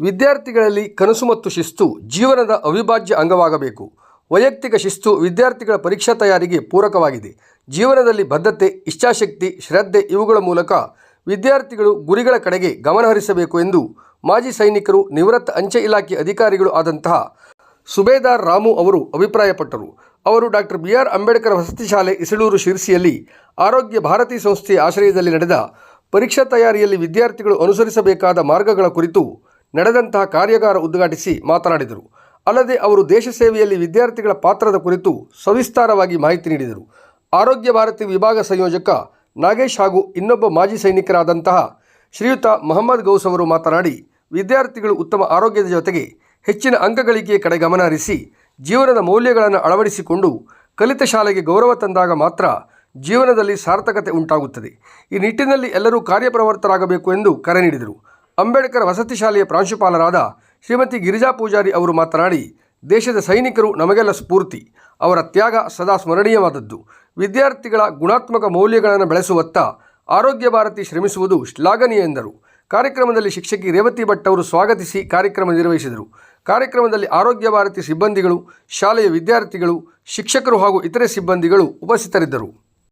ವಿದ್ಯಾರ್ಥಿಗಳಲ್ಲಿ ಕನಸು ಮತ್ತು ಶಿಸ್ತು ಜೀವನದ ಅವಿಭಾಜ್ಯ ಅಂಗವಾಗಬೇಕು. ವೈಯಕ್ತಿಕ ಶಿಸ್ತು ವಿದ್ಯಾರ್ಥಿಗಳ ಪರೀಕ್ಷಾ ತಯಾರಿಗೆ ಪೂರಕವಾಗಿದೆ. ಜೀವನದಲ್ಲಿ ಬದ್ಧತೆ, ಇಚ್ಛಾಶಕ್ತಿ, ಶ್ರದ್ಧೆ ಇವುಗಳ ಮೂಲಕ ವಿದ್ಯಾರ್ಥಿಗಳು ಗುರಿಗಳ ಕಡೆಗೆ ಗಮನಹರಿಸಬೇಕು ಎಂದು ಮಾಜಿ ಸೈನಿಕರು, ನಿವೃತ್ತ ಅಂಚೆ ಇಲಾಖೆ ಅಧಿಕಾರಿಗಳು ಆದಂತಹ ಸುಬೇದಾರ್ ರಾಮು ಅವರು ಅಭಿಪ್ರಾಯಪಟ್ಟರು. ಅವರು ಡಾಕ್ಟರ್ ಬಿ.ಆರ್. ಅಂಬೇಡ್ಕರ್ ವಸತಿ ಶಾಲೆ ಇಸಳೂರು ಶಿರಸಿಯಲ್ಲಿ ಆರೋಗ್ಯ ಭಾರತಿ ಸಂಸ್ಥೆಯ ಆಶ್ರಯದಲ್ಲಿ ನಡೆದ ಪರೀಕ್ಷಾ ತಯಾರಿಯಲ್ಲಿ ವಿದ್ಯಾರ್ಥಿಗಳು ಅನುಸರಿಸಬೇಕಾದ ಮಾರ್ಗಗಳ ಕುರಿತು ನಡೆದಂತಹ ಕಾರ್ಯಾಗಾರ ಉದ್ಘಾಟಿಸಿ ಮಾತನಾಡಿದರು. ಅಲ್ಲದೆ ಅವರು ದೇಶ ಸೇವೆಯಲ್ಲಿ ವಿದ್ಯಾರ್ಥಿಗಳ ಪಾತ್ರದ ಕುರಿತು ಸವಿಸ್ತಾರವಾಗಿ ಮಾಹಿತಿ ನೀಡಿದರು. ಆರೋಗ್ಯ ಭಾರತಿ ವಿಭಾಗ ಸಂಯೋಜಕ ನಾಗೇಶ್ ಹಾಗೂ ಇನ್ನೊಬ್ಬ ಮಾಜಿ ಸೈನಿಕರಾದಂತಹ ಶ್ರೀಯುತ ಮೊಹಮ್ಮದ್ ಗೌಸ್ ಅವರು ಮಾತನಾಡಿ, ವಿದ್ಯಾರ್ಥಿಗಳು ಉತ್ತಮ ಆರೋಗ್ಯದ ಜೊತೆಗೆ ಹೆಚ್ಚಿನ ಅಂಕಗಳಿಕೆಯ ಕಡೆ ಗಮನ ಹರಿಸಿ ಜೀವನದ ಮೌಲ್ಯಗಳನ್ನು ಅಳವಡಿಸಿಕೊಂಡು ಕಲಿತ ಶಾಲೆಗೆ ಗೌರವ ತಂದಾಗ ಮಾತ್ರ ಜೀವನದಲ್ಲಿ ಸಾರ್ಥಕತೆ ಉಂಟಾಗುತ್ತದೆ. ಈ ನಿಟ್ಟಿನಲ್ಲಿ ಎಲ್ಲರೂ ಕಾರ್ಯಪ್ರವೃತ್ತರಾಗಬೇಕು ಎಂದು ಕರೆ ನೀಡಿದರು. ಅಂಬೇಡ್ಕರ್ ವಸತಿ ಶಾಲೆಯ ಪ್ರಾಂಶುಪಾಲರಾದ ಶ್ರೀಮತಿ ಗಿರಿಜಾ ಪೂಜಾರಿ ಅವರು ಮಾತನಾಡಿ, ದೇಶದ ಸೈನಿಕರು ನಮಗೆಲ್ಲ ಸ್ಫೂರ್ತಿ. ಅವರ ತ್ಯಾಗ ಸದಾ ಸ್ಮರಣೀಯವಾದದ್ದು. ವಿದ್ಯಾರ್ಥಿಗಳ ಗುಣಾತ್ಮಕ ಮೌಲ್ಯಗಳನ್ನು ಬೆಳೆಸುವತ್ತ ಆರೋಗ್ಯ ಭಾರತಿ ಶ್ರಮಿಸುವುದು ಶ್ಲಾಘನೀಯ ಎಂದರು. ಕಾರ್ಯಕ್ರಮದಲ್ಲಿ ಶಿಕ್ಷಕಿ ರೇವತಿ ಭಟ್ ಅವರು ಸ್ವಾಗತಿಸಿ ಕಾರ್ಯಕ್ರಮ ನಿರ್ವಹಿಸಿದರು. ಕಾರ್ಯಕ್ರಮದಲ್ಲಿ ಆರೋಗ್ಯ ಭಾರತಿ ಸಿಬ್ಬಂದಿಗಳು, ಶಾಲೆಯ ವಿದ್ಯಾರ್ಥಿಗಳು, ಶಿಕ್ಷಕರು ಹಾಗೂ ಇತರೆ ಸಿಬ್ಬಂದಿಗಳು ಉಪಸ್ಥಿತರಿದ್ದರು.